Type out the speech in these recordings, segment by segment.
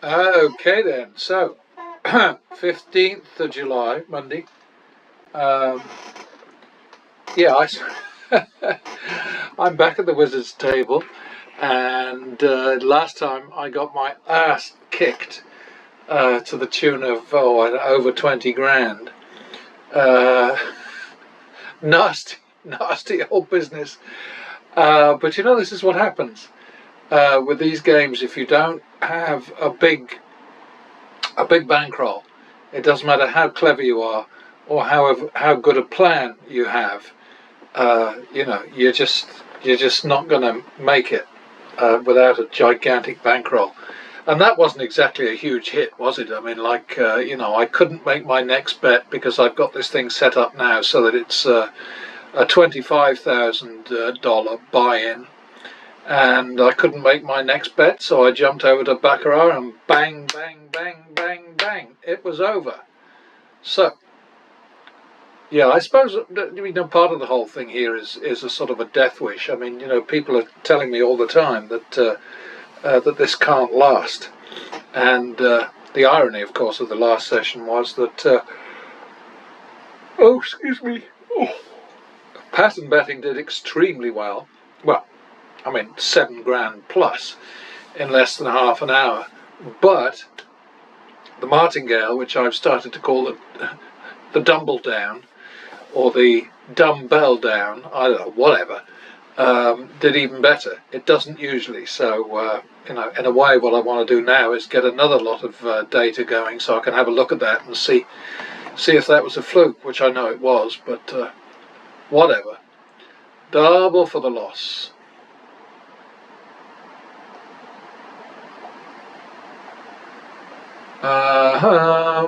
Okay then, so 15th of July, Monday. Um, yeah, I'm back at the Wizards table, and last time I got my ass kicked to the tune of over 20 grand. Nasty, nasty old business. But you know, this is what happens with these games. If you don't have a big bankroll, it doesn't matter how clever you are or how good a plan you have. You're just not going to make it without a gigantic bankroll. And that wasn't exactly a huge hit, was it? I mean, I couldn't make my next bet because I've got this thing set up now so that it's a $25,000 buy-in. And I couldn't make my next bet, so I jumped over to Baccarat and bang, bang, bang, bang, bang. It was over. So, yeah, I suppose part of the whole thing here is a sort of a death wish. I mean, people are telling me all the time that that this can't last, and the irony, of course, of the last session was that excuse me, pattern betting did extremely well. Well, I mean, 7 grand plus in less than half an hour, but the martingale, which I've started to call the dumble down, or the dumbbell down, I don't know, whatever, did even better. It doesn't usually. So, in a way, what I want to do now is get another lot of data going so I can have a look at that and see if that was a fluke, which I know it was, but whatever. Double for the loss.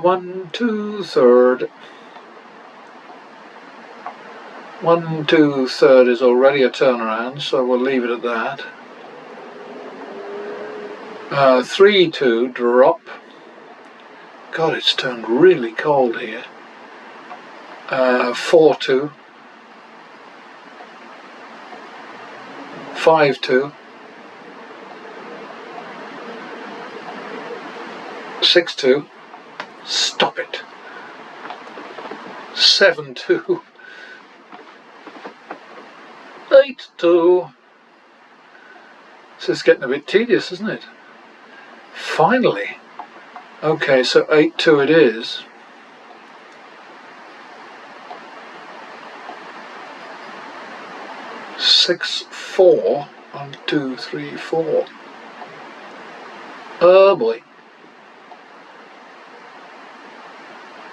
One, two, third. 1, 2, third is already a turnaround, so we'll leave it at that. 3, 2, drop. God, it's turned really cold here. 4, 2. 5, 2. 6, 2. Stop it. 7, 2. 8, 2. This is getting a bit tedious, isn't it? Finally. Okay, so 8, 2 it is. Six, 4. 1, 2, 3, 4. Oh boy.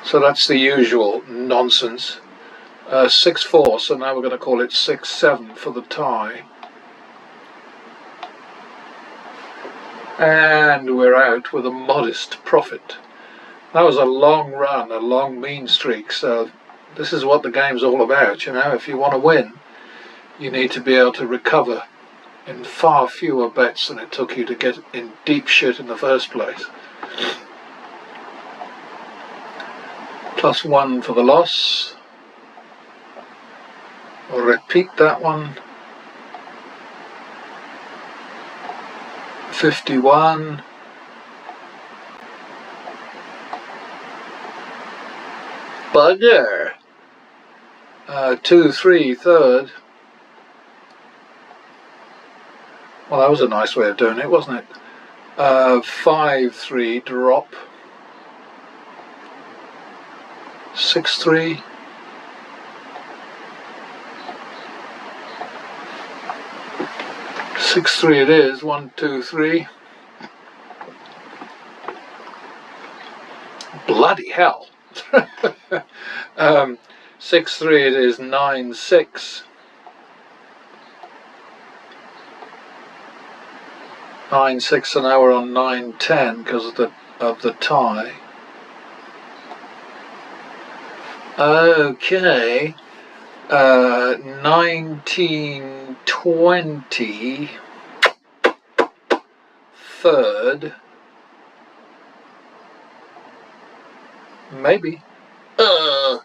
So that's the usual nonsense. 6, 4, so now we're going to call it 6, 7 for the tie. And we're out with a modest profit. That was a long run, a long mean streak, so this is what the game's all about, If you want to win, you need to be able to recover in far fewer bets than it took you to get in deep shit in the first place. +1 for the loss. I'll repeat that one. 51. Bugger. 2, 3, third. Well, that was a nice way of doing it, wasn't it? 5, 3, drop. 6, 3. 6, 3 it is. 1, 2, 3. Bloody hell. 6, 3 it is. 9, 6. 9, 6, and now we're on 9, 10 because of the tie. Okay. 19, 20. Third. Maybe. Oh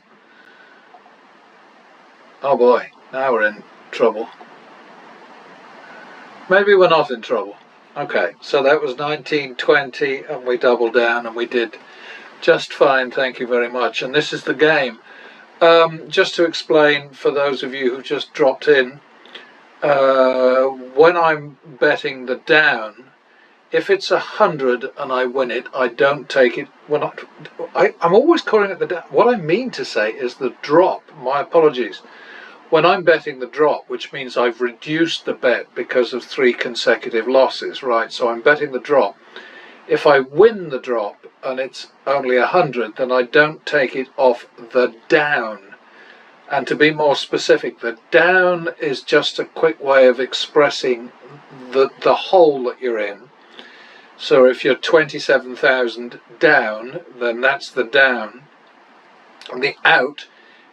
boy, now we're in trouble. Maybe we're not in trouble. Okay, so that was 1920, and we doubled down, and we did just fine, thank you very much. And this is the game. Just to explain for those of you who just dropped in, when I'm betting the down, if it's 100 and I win it, I don't take it. I'm always calling it the down. What I mean to say is the drop. My apologies. When I'm betting the drop, which means I've reduced the bet because of 3 consecutive losses, right? So I'm betting the drop. If I win the drop and it's only 100, then I don't take it off the down. And to be more specific, the down is just a quick way of expressing the hole that you're in. So if you're 27,000 down, then that's the down. And the out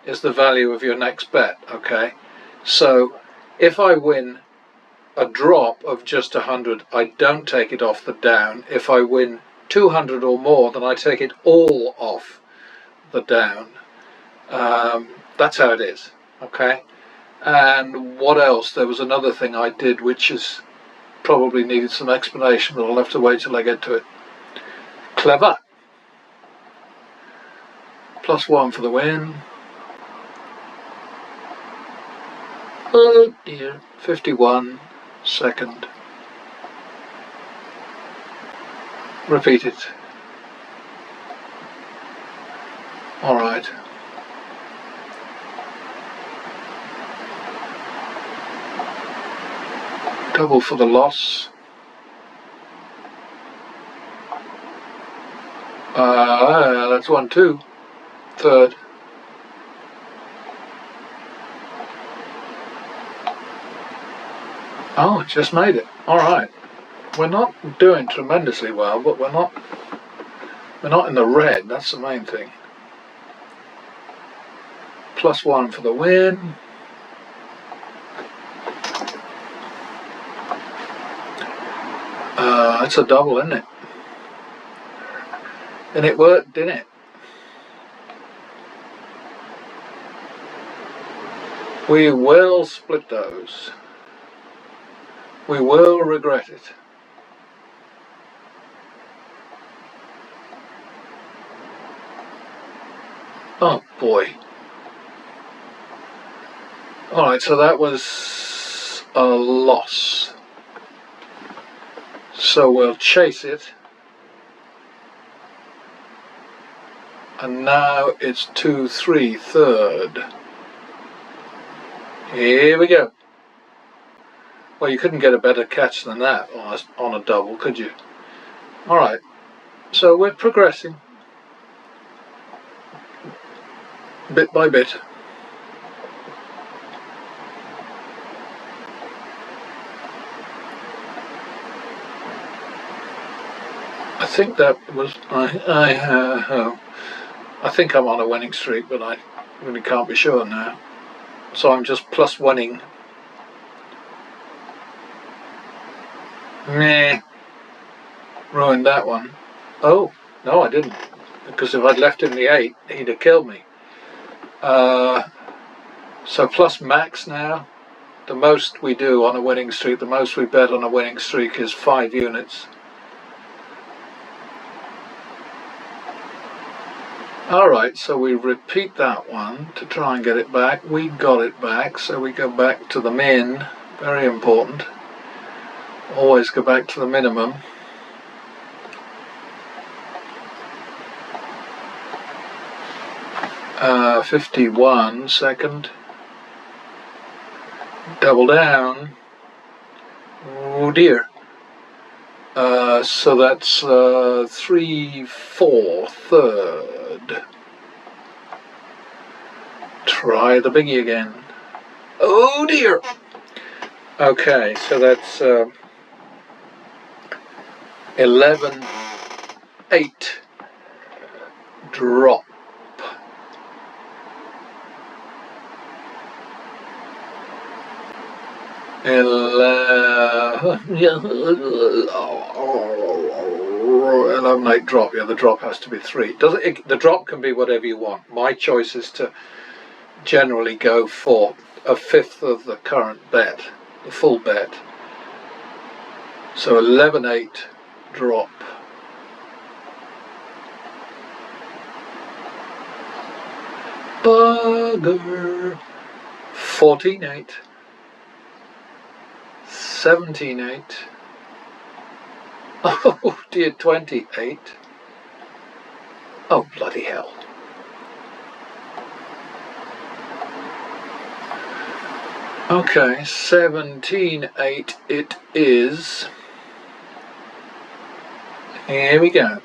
is the value of your next bet, okay? So if I win a drop of just 100, I don't take it off the down. If I win 200 or more, then I take it all off the down. That's how it is, okay? And what else? There was another thing I did which is probably needed some explanation, but I'll have to wait till I get to it. Clever. +1 for the win. Oh dear. 51 second. Repeat it. Alright. Double for the loss. That's 1-2. Third. Oh, it just made it. Alright. We're not doing tremendously well, but we're not in the red, that's the main thing. +1 for the win. It's a double, isn't it? And it worked, didn't it? We will split those. We will regret it. Oh boy. Alright, so that was a loss. So we'll chase it. And now it's 2-3, third. Here we go. Well, you couldn't get a better catch than that on a double, could you? Alright, so we're progressing. Bit by bit. I think that was I think I'm on a winning streak, but I really can't be sure now. So I'm just +1ing. Meh. Ruined that one. Oh, no I didn't. Because if I'd left him the 8, he'd have killed me. So plus max now. The most we do on a winning streak, the most we bet on a winning streak is 5 units. Alright, so we repeat that one to try and get it back. We got it back, so we go back to the min. Very important. Always go back to the minimum. Uh, 51 second. Double down. Oh dear. So that's 3-4 third. Try the biggie again. Oh dear. Okay, so that's 11-8 drop. Yeah, 11-8 drop. Yeah, the drop has to be 3. The drop can be whatever you want. My choice is to generally go for 1/5 of the current bet, the full bet. So 11-8 drop. Bugger. 14-8. 17-8. Oh dear, 28. Oh bloody hell. Okay, 17-8 it is. Here we go.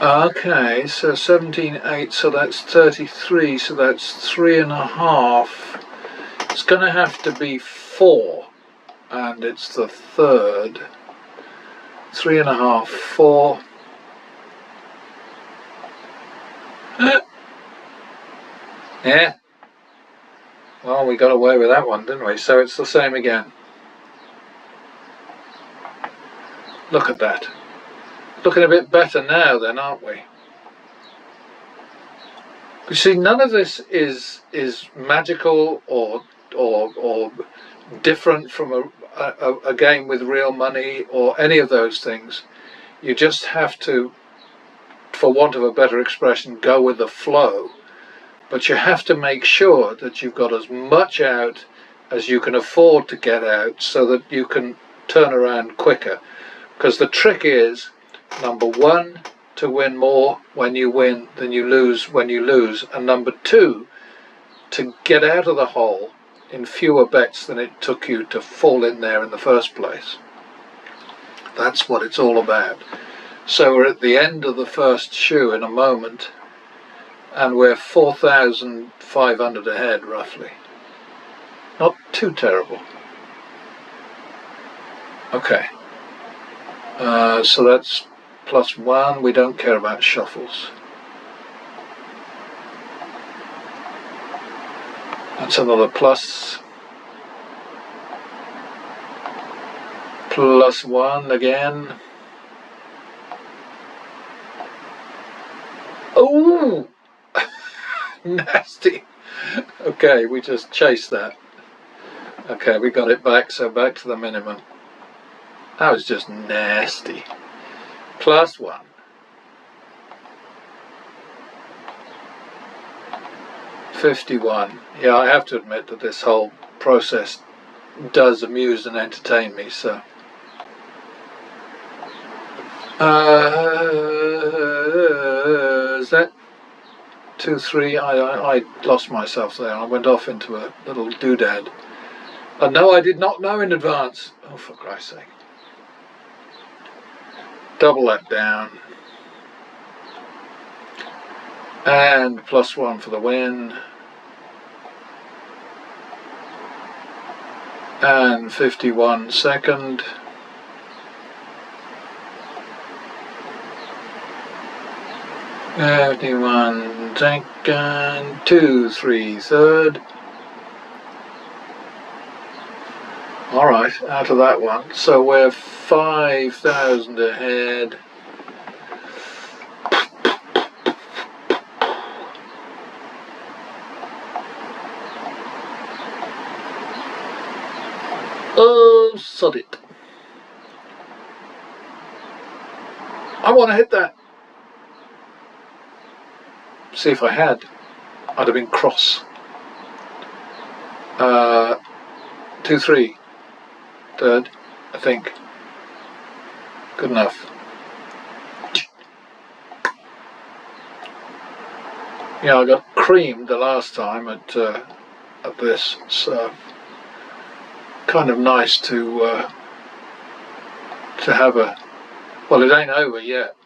Okay, so 17-8, so that's 33, so that's 3.5. It's going to have to be 4, and it's the third. 3.5, 4. Yeah. Well, we got away with that one, didn't we? So it's the same again. Look at that. Looking a bit better now then, aren't we? You see, none of this is magical or different from a game with real money or any of those things. You just have to, for want of a better expression, go with the flow. But you have to make sure that you've got as much out as you can afford to get out so that you can turn around quicker. Because the trick is, number one, to win more when you win than you lose when you lose, and number two, to get out of the hole in fewer bets than it took you to fall in there in the first place. That's what it's all about. So we're at the end of the first shoe in a moment, and we're 4,500 ahead roughly. Not too terrible. Okay, so that's +1. We don't care about shuffles. That's another plus. +1 again. Oh, nasty. Okay, we just chased that. Okay, we got it back, so back to the minimum. That was just nasty. +1. $51. Yeah, I have to admit that this whole process does amuse and entertain me, so. Is that 2, 3? I lost myself there. I went off into a little doodad. No, I did not know in advance. Oh, for Christ's sake. Double that down. And +1 for the win. And 51 second. $51 second. 2, 3 third. Alright, out of that one. So we're 5,000 ahead. Oh, sod it. I want to hit that. See, if I had, I'd have been cross. 2, 3. Third, I think. Good enough. Yeah, I got creamed the last time at this, so kind of nice to have a. Well, it ain't over yet.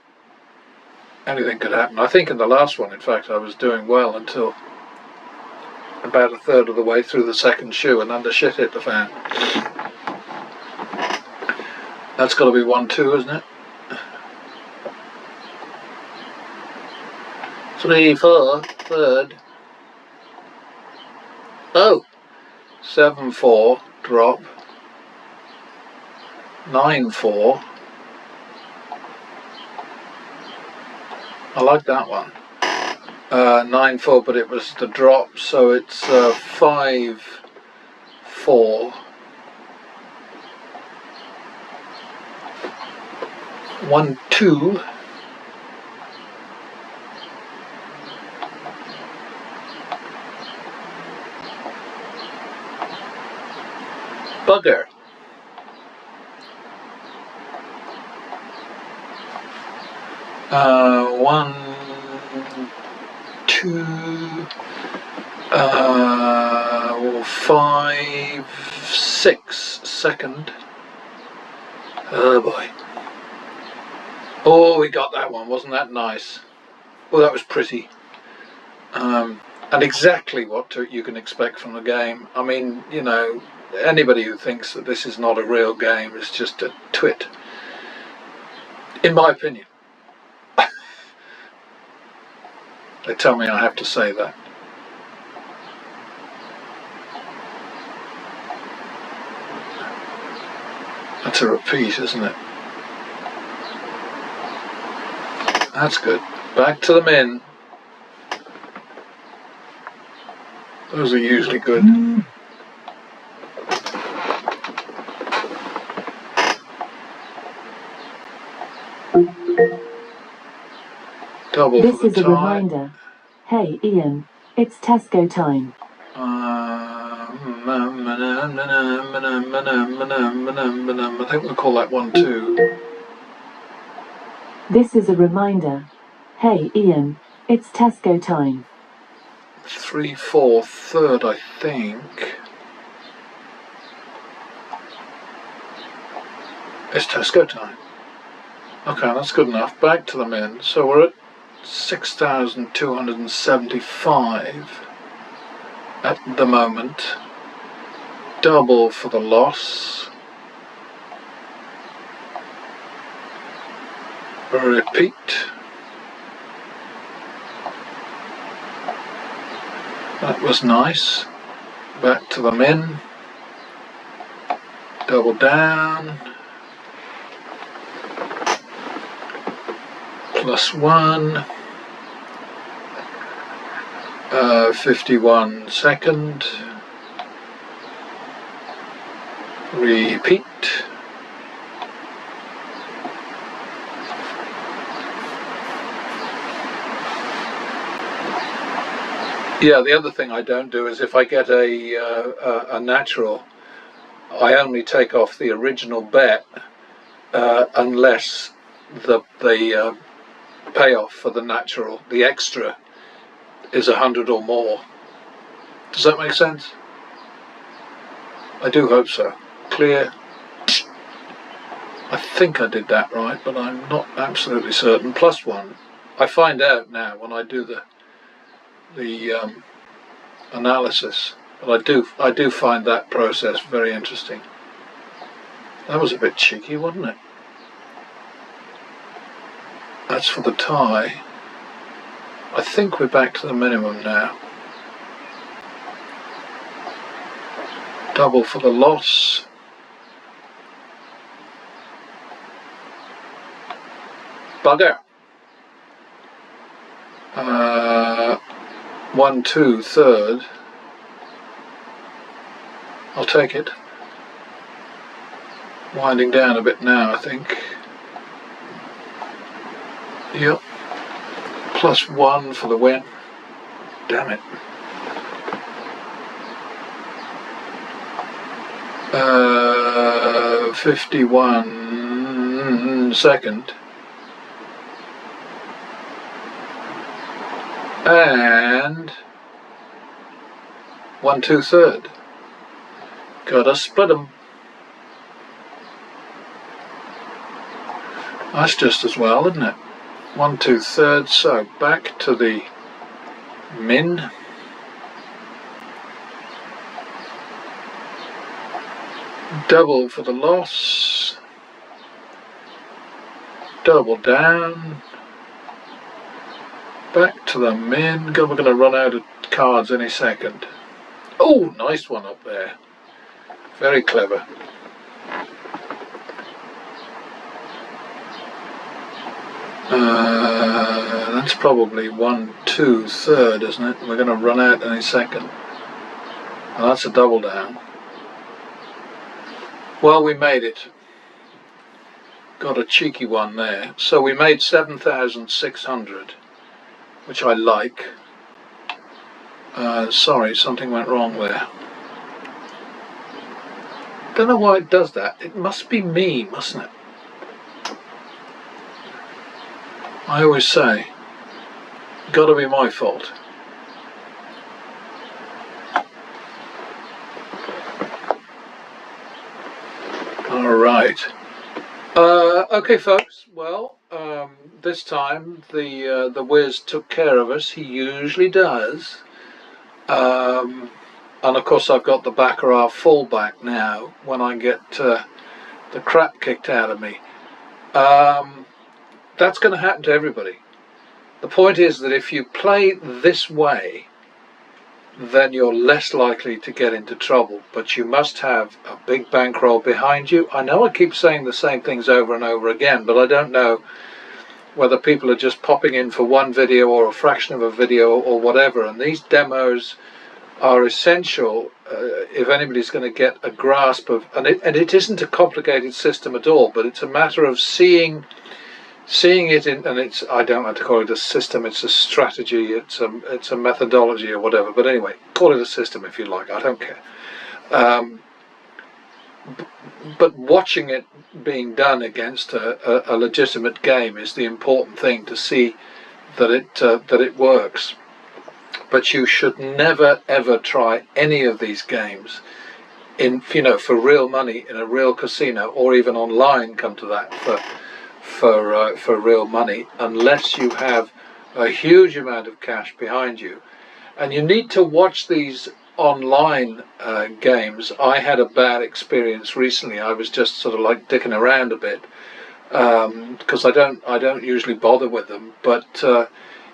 Anything could happen. I think in the last one, in fact, I was doing well until about a third of the way through the second shoe, and then the shit hit the fan. That's got to be 1, 2, isn't it? 3, 4, third. Oh, 7, 4, drop. 9, 4. I like that one. 9, 4, but it was the drop, so it's 5, 4. 1, 2. Bugger. One, 2, 5, 6 second. Oh boy. Oh, we got that one. Wasn't that nice? Oh, that was pretty. And exactly what you can expect from the game. I mean, you know, anybody who thinks that this is not a real game is just a twit, in my opinion. They tell me I have to say that. That's a repeat, isn't it? That's good. Back to the min. Those are usually good. Double this for is the a tie. reminder. Hey Ian, it's Tesco time. I think we'll call that 1, 2. This is a reminder. Hey Ian, it's Tesco time. 3, 4, third, I think. It's Tesco time. Okay, that's good enough. Back to the min. So we're at 6,275 at the moment. Double for the loss. Repeat. That was nice. Back to the min. Double down. +1. 51 second. Repeat. Yeah, the other thing I don't do is if I get a natural, I only take off the original bet unless the payoff for the natural, the extra, is 100 or more. Does that make sense? I do hope so. Clear. I think I did that right, but I'm not absolutely certain. +1. I find out now when I do the analysis, but I do find that process very interesting. That was a bit cheeky, wasn't it? That's for the tie. I think we're back to the minimum now. Double for the loss. Bugger. 1, 2 third. I'll take it. Winding down a bit now, I think. Yep. +1 for the win. Damn it. 51 second. And 1, 2 third. Gotta split 'em. That's just as well, isn't it? 1, 2 thirds. So back to the min. Double for the loss. Double down. Back to the min. We're going to run out of cards any second. Oh, nice one up there. Very clever. That's probably 1, 2 third, isn't it? We're going to run out any second. And that's a double down. Well, we made it. got a cheeky one there. So we made 7,600, which I like. Sorry, something went wrong there. Don't know why it does that. It must be me, mustn't it? I always say, gotta be my fault. All right. Okay, folks. Well, this time the Wiz took care of us. He usually does. And of course, I've got the Baccarat fallback now when I get the crap kicked out of me. That's going to happen to everybody. The point is that if you play this way, then you're less likely to get into trouble, but you must have a big bankroll behind you. I know I keep saying the same things over and over again, but I don't know whether people are just popping in for one video or a fraction of a video or whatever, and these demos are essential if anybody's going to get a grasp of, and it isn't a complicated system at all, but it's a matter of seeing it in, and it's, I don't like to call it a system, it's a strategy, it's a methodology or whatever, but anyway, call it a system if you like, I don't care. But watching it being done against a legitimate game is the important thing, to see that it works. But you should never ever try any of these games for real money in a real casino, or even online, come to that, for real money, unless you have a huge amount of cash behind you. And you need to watch these online games. I had a bad experience recently. I was just sort of like dicking around a bit, because I don't usually bother with them, but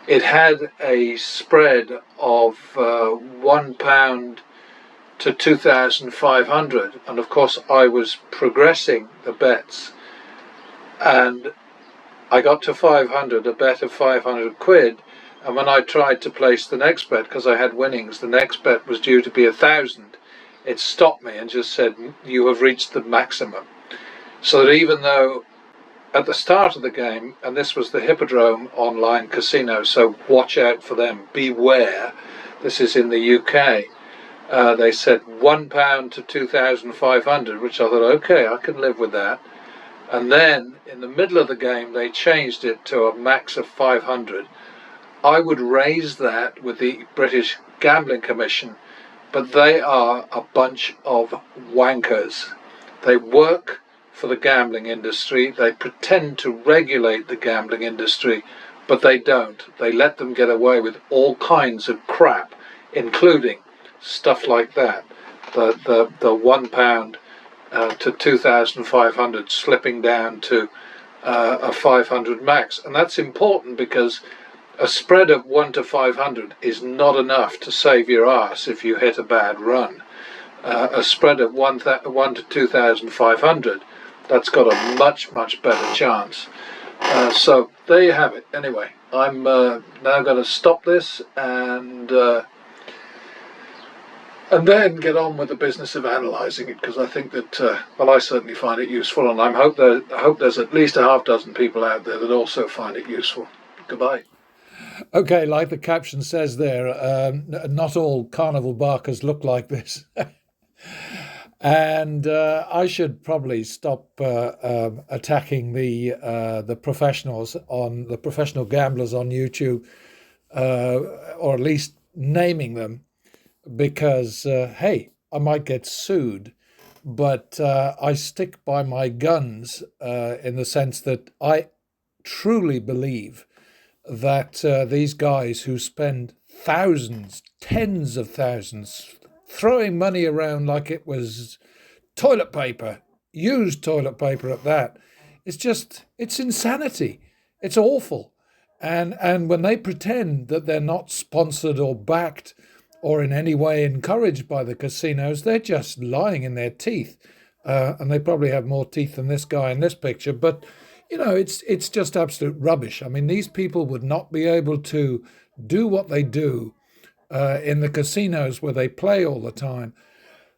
it had a spread of £1 to 2,500, and of course I was progressing the bets, and I got to 500, a bet of 500 quid, and when I tried to place the next bet, because I had winnings, the next bet was due to be 1,000. It stopped me and just said, you have reached the maximum. So that even though at the start of the game, and this was the Hippodrome online casino, so watch out for them, beware, this is in the UK, they said £1 to 2,500, which I thought, okay, I can live with that. And then in the middle of the game they changed it to a max of 500. I would raise that with the British Gambling Commission, but they are a bunch of wankers. They work for the gambling industry, they pretend to regulate the gambling industry, but they don't. They let them get away with all kinds of crap, including stuff like that, the £1 to 2,500 slipping down to a 500 max. And that's important, because a spread of 1 to 500 is not enough to save your arse if you hit a bad run. A spread of 1 to 2,500, that's got a much better chance. So there you have it. Anyway, I'm now going to stop this and then get on with the business of analysing it, because I think that, well, I certainly find it useful, and I hope there's at least a half dozen people out there that also find it useful. Goodbye. Okay, like the caption says there, not all carnival barkers look like this. And I should probably stop attacking the professionals, on the professional gamblers on YouTube, or at least naming them, because hey, I might get sued, but I stick by my guns in the sense that I truly believe that these guys who spend thousands, tens of thousands, throwing money around like it was toilet paper, used toilet paper at that, it's insanity. It's awful. And when they pretend that they're not sponsored or backed or in any way encouraged by the casinos, they're just lying in their teeth. And they probably have more teeth than this guy in this picture, but it's just absolute rubbish. I mean, these people would not be able to do what they do in the casinos where they play all the time.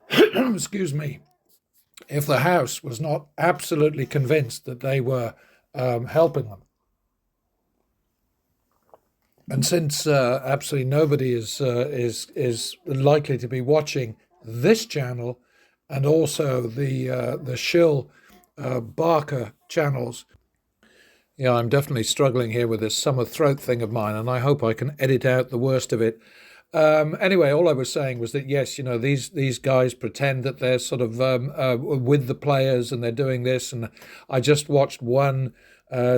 Excuse me. if the House was not absolutely convinced that they were helping them. And since absolutely nobody is likely to be watching this channel, and also the shill Barker channels, yeah, I'm definitely struggling here with this summer throat thing of mine, and I hope I can edit out the worst of it. Anyway, all I was saying was that yes, these guys pretend that they're sort of with the players and they're doing this, and I just watched one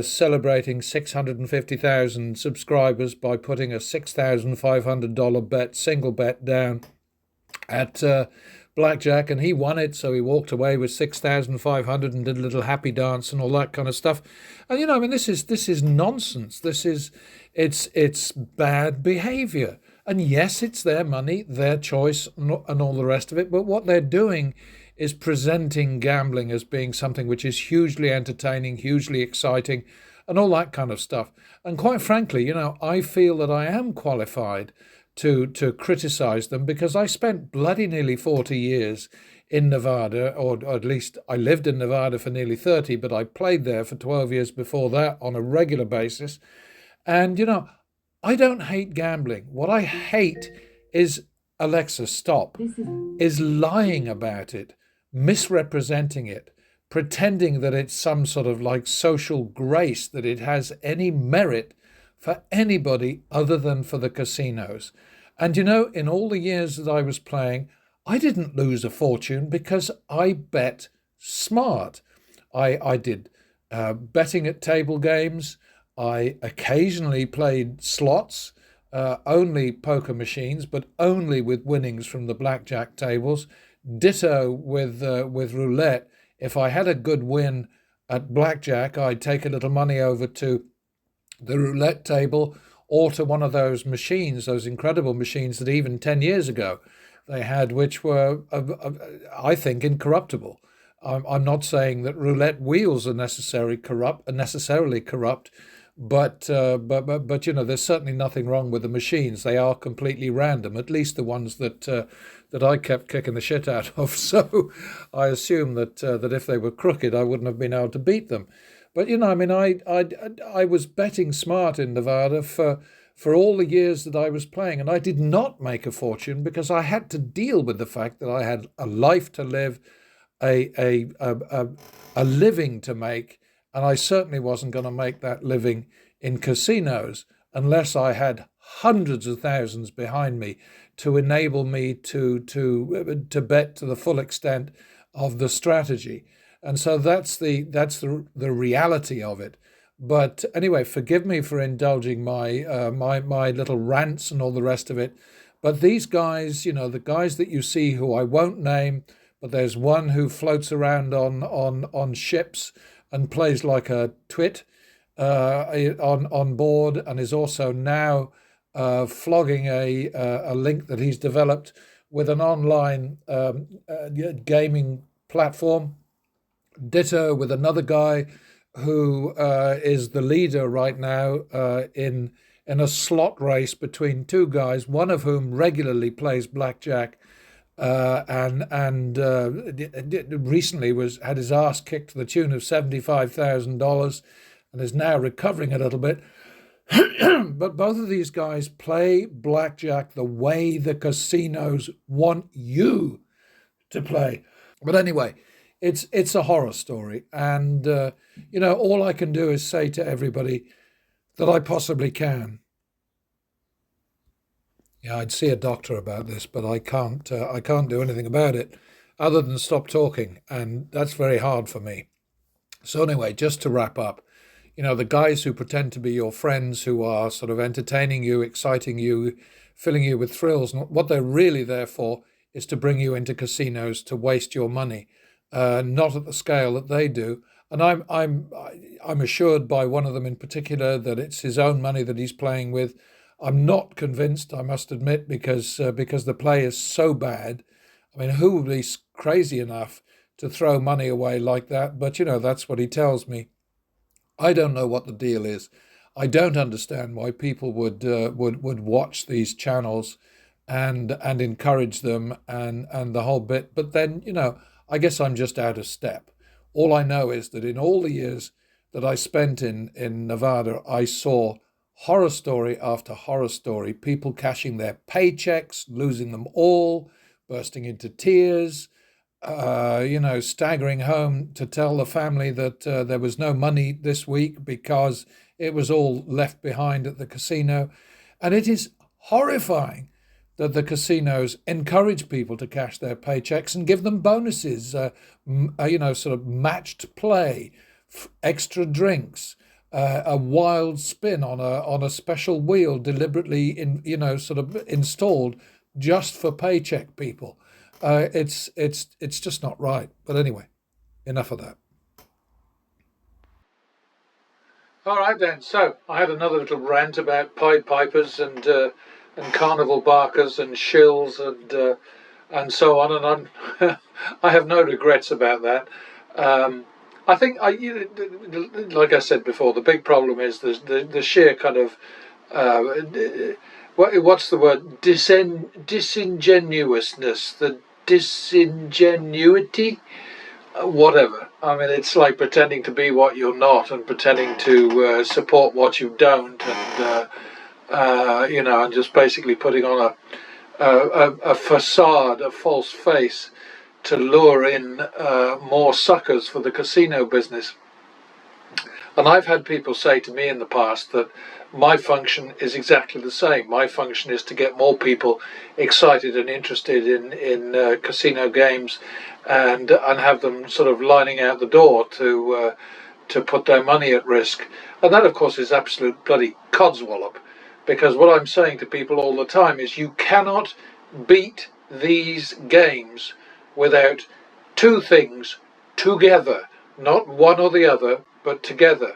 celebrating 650,000 subscribers by putting a $6,500 bet, single bet down at blackjack, and he won it. So he walked away with 6,500 and did a little happy dance and all that kind of stuff. And I mean, this is nonsense. It's bad behaviour. And yes, it's their money, their choice, and all the rest of it. But what they're doing is presenting gambling as being something which is hugely entertaining, hugely exciting, and all that kind of stuff. And quite frankly, I feel that I am qualified to criticize them because I spent bloody nearly 40 years in Nevada, or at least I lived in Nevada for nearly 30, but I played there for 12 years before that on a regular basis. And, I don't hate gambling. What I hate is, Alexa, stop, is lying about it, misrepresenting it, pretending that it's some sort of like social grace, that it has any merit for anybody other than for the casinos. And in all the years that I was playing, I didn't lose a fortune because I bet smart. I did betting at table games. I occasionally played slots, only poker machines, but only with winnings from the blackjack tables. Ditto with roulette. If I had a good win at blackjack, I'd take a little money over to the roulette table or to one of those machines, those incredible machines that even 10 years ago they had, which were, I think, incorruptible. I'm not saying that roulette wheels are necessarily corrupt, but there's certainly nothing wrong with the machines. They are completely random, at least the ones that I kept kicking the shit out of. So I assume that if they were crooked, I wouldn't have been able to beat them. But I mean, I was betting smart in Nevada for all the years that I was playing, and I did not make a fortune because I had to deal with the fact that I had a life to live, a living to make, and I certainly wasn't going to make that living in casinos unless I had hundreds of thousands behind me to enable me to bet to the full extent of the strategy. And so that's the reality of it. But anyway, forgive me for indulging my little rants and all the rest of it. But these guys, the guys that you see who I won't name, but there's one who floats around on ships and plays like a twit on board, and is also now flogging a link that he's developed with an online gaming platform. Ditto with another guy who is the leader right now in a slot race between two guys, one of whom regularly plays blackjack, and recently had his ass kicked to the tune of $75,000, and is now recovering a little bit. But both of these guys play blackjack the way the casinos want you to play. But anyway, it's a horror story, and all I can do is say to everybody that I possibly can. Yeah, I'd see a doctor about this, but I can't do anything about it other than stop talking, and that's very hard for me. So anyway, just to wrap up, the guys who pretend to be your friends, who are sort of entertaining you, exciting you, filling you with thrills, what they're really there for is to bring you into casinos to waste your money, not at the scale that they do. And I'm assured by one of them in particular that it's his own money that he's playing with. I'm not convinced, I must admit, because the play is so bad. I mean, who would be crazy enough to throw money away like that? But that's what he tells me. I don't know what the deal is. I don't understand why people would watch these channels and encourage them and the whole bit. But then I guess I'm just out of step. All I know is that in all the years that I spent in Nevada, I saw horror story after horror story, people cashing their paychecks, losing them all, bursting into tears, staggering home to tell the family that there was no money this week because it was all left behind at the casino. And it is horrifying that the casinos encourage people to cash their paychecks and give them bonuses, sort of matched play, extra drinks, a wild spin on a special wheel deliberately sort of installed just for paycheck people. It's just not right. But anyway, enough of that. All right then. So I had another little rant about Pied Pipers and carnival barkers and shills and so on, and I have no regrets about that. I think like I said before, the big problem is the sheer kind of what's the word, disingenuousness, the disingenuity, whatever. I mean, it's like pretending to be what you're not and pretending to support what you don't, and and just basically putting on a facade, a false face, to lure in more suckers for the casino business. And I've had people say to me in the past that my function is exactly the same. My function is to get more people excited and interested in casino games, and have them sort of lining out the door to put their money at risk. And that, of course, is absolute bloody codswallop, because what I'm saying to people all the time is you cannot beat these games without two things together, not one or the other, but together.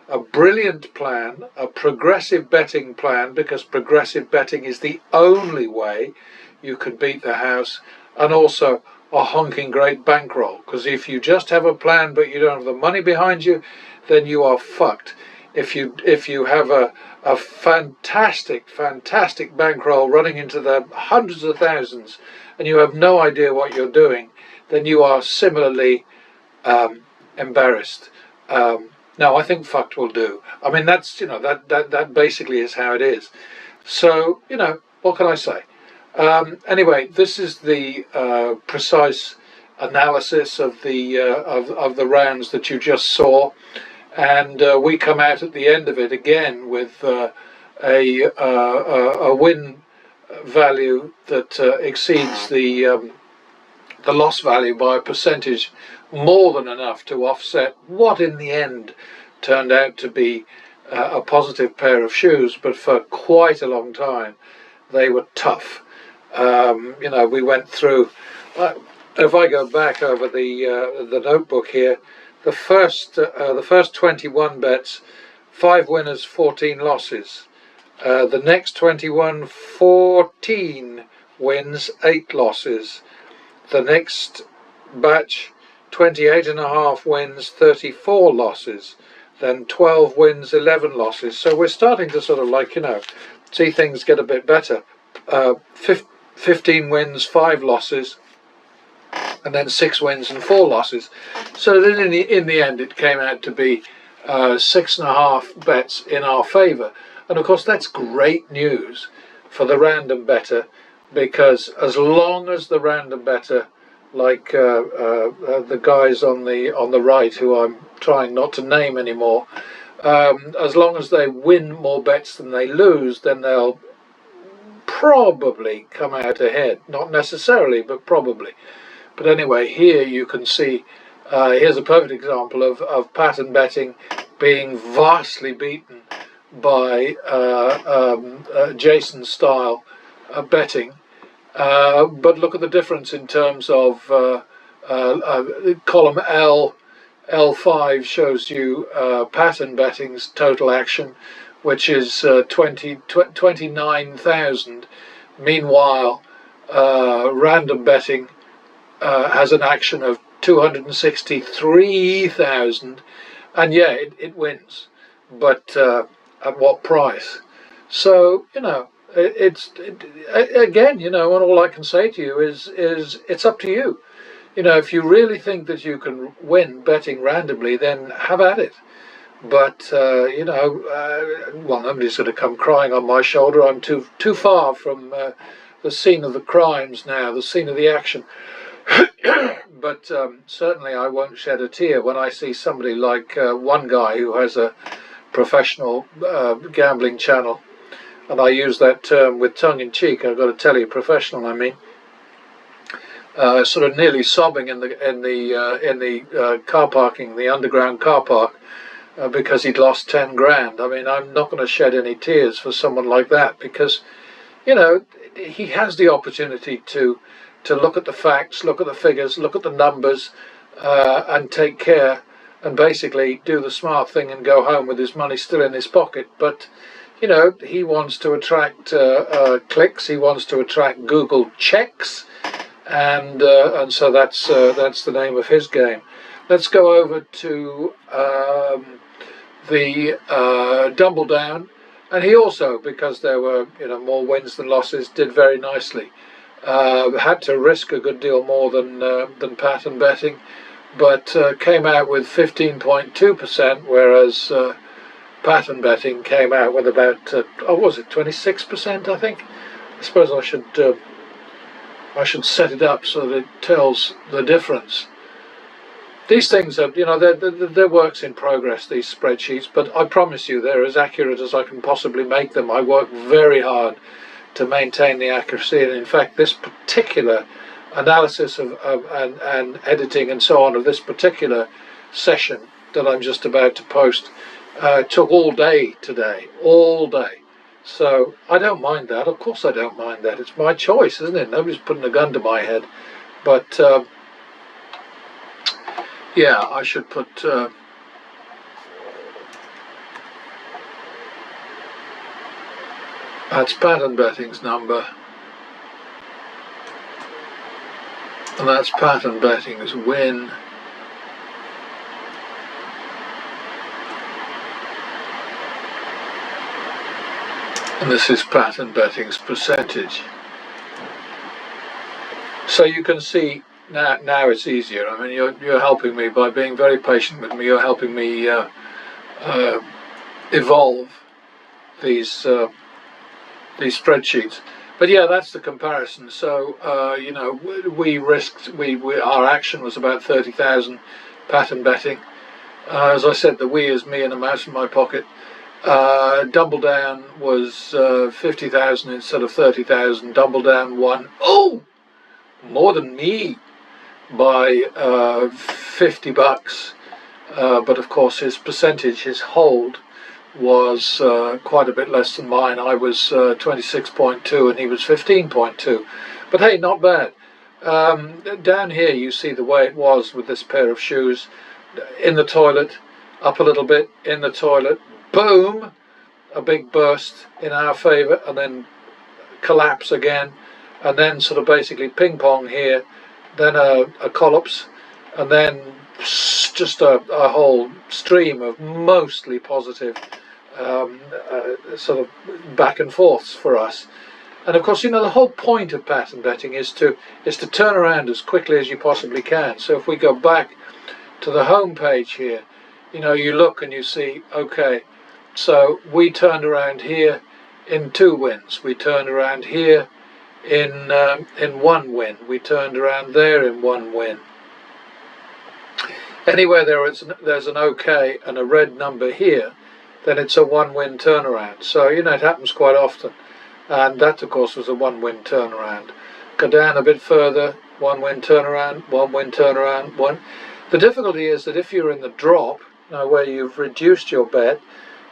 A brilliant plan, a progressive betting plan, because progressive betting is the only way you can beat the house, and also a honking great bankroll, because if you just have a plan but you don't have the money behind you, then you are fucked. If you have a fantastic bankroll running into the hundreds of thousands and you have no idea what you're doing, then you are similarly embarrassed. No, I think fucked will do. I mean, that's, that basically is how it is. So, what can I say? Anyway, this is the precise analysis of the rounds that you just saw, and we come out at the end of it again with a win value that exceeds the loss value by a percentage more than enough to offset what in the end turned out to be a positive pair of shoes, but for quite a long time they were tough. We went through, if I go back over the notebook here, the first 21 bets, 5 winners, 14 losses. The next 21, 14 wins, 8 losses. The next batch, 28.5 wins, 34 losses. Then 12 wins, 11 losses. So we're starting to sort of see things get a bit better. 15 wins, 5 losses, and then 6 wins and 4 losses. So then in the end it came out to be 6.5 bets in our favour. And of course that's great news for the random bettor, because as long as the random bettor, like the guys on the right, who I'm trying not to name anymore, as long as they win more bets than they lose, then they'll probably come out ahead. Not necessarily, but probably. But anyway, here you can see, here's a perfect example of pattern betting being vastly beaten by Jason style betting. But look at the difference in terms of column L5 shows you pattern betting's total action, which is 29,000. Meanwhile, random betting has an action of 263,000, and yeah, it wins, but at what price? So again, and all I can say to you is it's up to you. You know, if you really think that you can win betting randomly, then have at it. But you know, well, nobody's going to come crying on my shoulder. I'm too far from the scene of the crimes now, the scene of the action. But certainly I won't shed a tear when I see somebody like one guy who has a professional gambling channel, and I use that term with tongue in cheek. I've got to tell you, professional, I mean. Sort of nearly sobbing in the car parking, the underground car park, because he'd lost 10 grand. I mean, I'm not going to shed any tears for someone like that, because, you know, he has the opportunity to look at the facts, look at the figures, look at the numbers, and take care and basically do the smart thing and go home with his money still in his pocket. But, you know, he wants to attract clicks, he wants to attract Google checks, and so that's the name of his game. Let's go over to the double down, and he also, because there were, you know, more wins than losses, did very nicely. Had to risk a good deal more than pattern betting, but came out with 15.2%, whereas pattern betting came out with about what was it, 26%, I think. I suppose I should set it up so that it tells the difference. These things are, you know, they're works in progress, these spreadsheets, but I promise you they're as accurate as I can possibly make them. I work very hard to maintain the accuracy, and in fact this particular analysis of and editing and so on of this particular session that I'm just about to post took all day today, all day. So I don't mind that. Of course I don't mind that. It's my choice, isn't it? Nobody's putting a gun to my head. But yeah, I should put that's pattern betting's number, and that's pattern betting's win. And this is pattern betting's percentage. So you can see now it's easier. I mean, you're helping me by being very patient with me. You're helping me evolve these spreadsheets. But yeah, that's the comparison. So you know, we risked. Our action was about 30,000 pattern betting. As I said, the we is me and a mouse in my pocket. Double down was 50,000 instead of 30,000. Double down won, more than me by 50 bucks. But of course his percentage, his hold, was quite a bit less than mine. I was 26.2 and he was 15.2. But hey, not bad. Down here you see the way it was with this pair of shoes. In the toilet, up a little bit, in the toilet, boom, a big burst in our favour, and then collapse again, and then sort of basically ping pong here, then a collapse, and then just a whole stream of mostly positive sort of back and forths for us. And of course, you know, the whole point of pattern betting is to turn around as quickly as you possibly can. So if we go back to the home page here, you know, you look and you see, okay, so we turned around here in 2 wins. We turned around here in 1 win. We turned around there in 1 win. Anywhere there's an OK and a red number here, then it's a 1-win turnaround. So, you know, it happens quite often. And that, of course, was a 1-win turnaround. Go down a bit further, 1-win turnaround, 1-win turnaround, 1. The difficulty is that if you're in the drop, now where you've reduced your bet,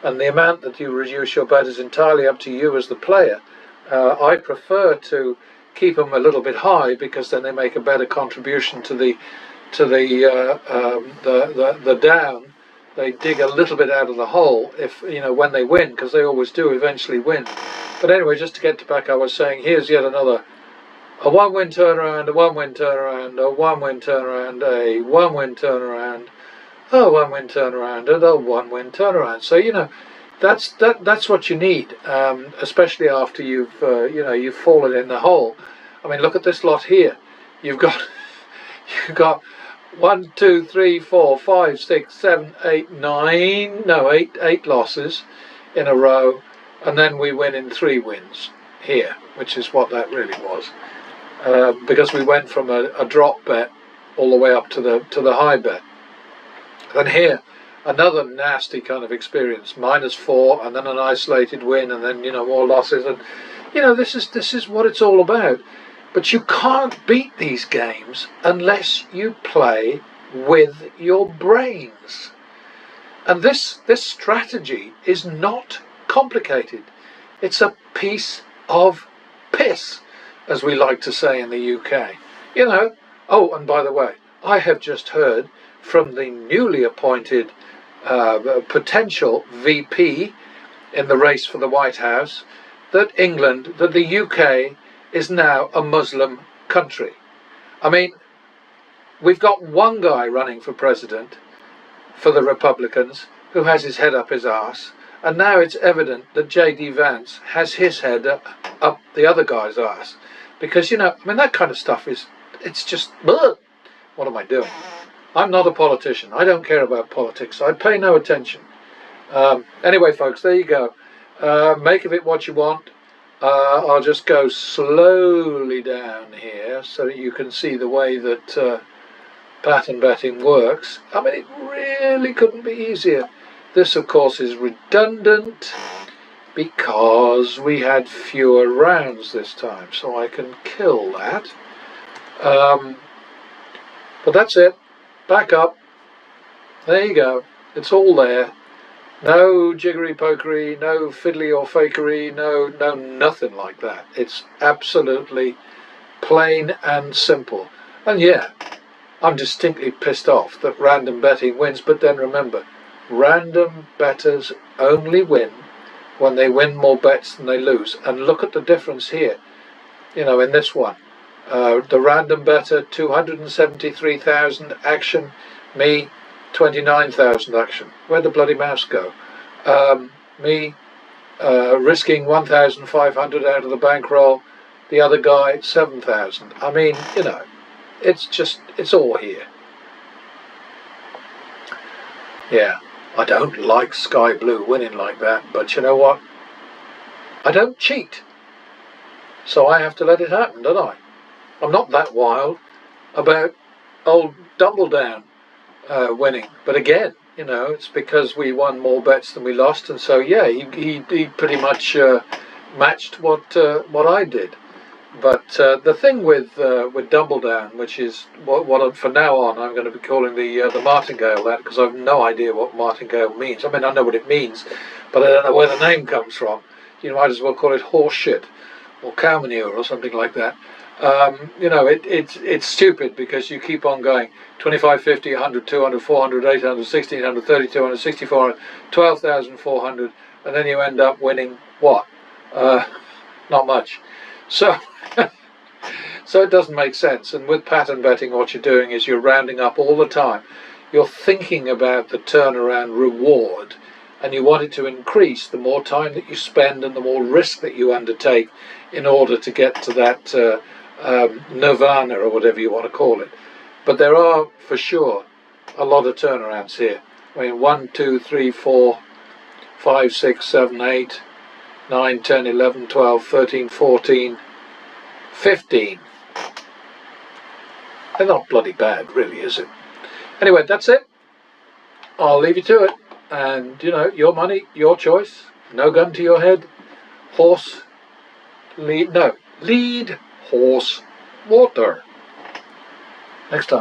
and the amount that you reduce your bet is entirely up to you as the player, I prefer to keep them a little bit high, because then they make a better contribution to the down. They dig a little bit out of the hole if, you know, when they win, because they always do eventually win. But anyway, just to get back, I was saying, here's yet another a 1-win turnaround, a 1-win turnaround, a 1-win turnaround, a 1-win turnaround, a 1-win turnaround, and a 1-win turnaround. So, you know, that's what you need, especially after you've fallen in the hole. I mean, look at this lot here. You've got You got 1, 2, 3, 4, 5, 6, 7, 8, 9, no, 8 losses in a row, and then we win in 3 wins here, which is what that really was, because we went from a drop bet all the way up to the high bet. Then here, another nasty kind of experience, -4, and then an isolated win, and then more losses, and this is what it's all about. But you can't beat these games unless you play with your brains. And this strategy is not complicated. It's a piece of piss, as we like to say in the UK. Oh, and by the way, I have just heard from the newly appointed potential VP in the race for the White House that the UK is now a Muslim country. I mean, we've got one guy running for president for the Republicans who has his head up his arse, and now it's evident that J.D. Vance has his head up the other guy's arse. Because, that kind of stuff it's just, ugh. What am I doing? I'm not a politician. I don't care about politics. I pay no attention. Anyway, folks, there you go. Make of it what you want. I'll just go slowly down here so that you can see the way that pattern betting works. I mean, it really couldn't be easier. This, of course, is redundant because we had fewer rounds this time, so I can kill that. But that's it. Back up. There you go. It's all there. No jiggery pokery, no fiddly or fakery, no nothing like that. It's absolutely plain and simple. And yeah, I'm distinctly pissed off that random betting wins, but then remember, random bettors only win when they win more bets than they lose. And look at the difference here, in this one. The random better, 273,000 action, me, 29,000 action. Where'd the bloody mouse go? Me risking 1,500 out of the bankroll, the other guy 7,000. I mean, it's all here. Yeah, I don't like Sky Blue winning like that, but you know what? I don't cheat, so I have to let it happen, don't I? I'm not that wild about old Dumbledown winning, but again, it's because we won more bets than we lost, and so yeah, he pretty much matched what I did. But the thing with Dumbledown, which is what from now on I'm going to be calling the martingale, that, because I've no idea what martingale means. I mean, I know what it means, but I don't know where the name comes from. You might as well call it horse shit or cow manure or something like that. It's stupid because you keep on going 25, 50, 100, 200, 400, 800, 1600, 3200, 6400, 12,400, and then you end up winning what? Not much. So so it doesn't make sense. And with pattern betting, what you're doing is you're rounding up all the time. You're thinking about the turnaround reward, and you want it to increase the more time that you spend and the more risk that you undertake in order to get to that nirvana or whatever you want to call it. But there are for sure a lot of turnarounds here. I mean, 1, 2, 3, 4, 5, 6, 7, 8, 9, 10, 11, 12, 13, 14, 15. They're not bloody bad, really, is it? Anyway, that's it. I'll leave you to it. And, your money, your choice. No gun to your head. Horse, lead, horse, water. Next time.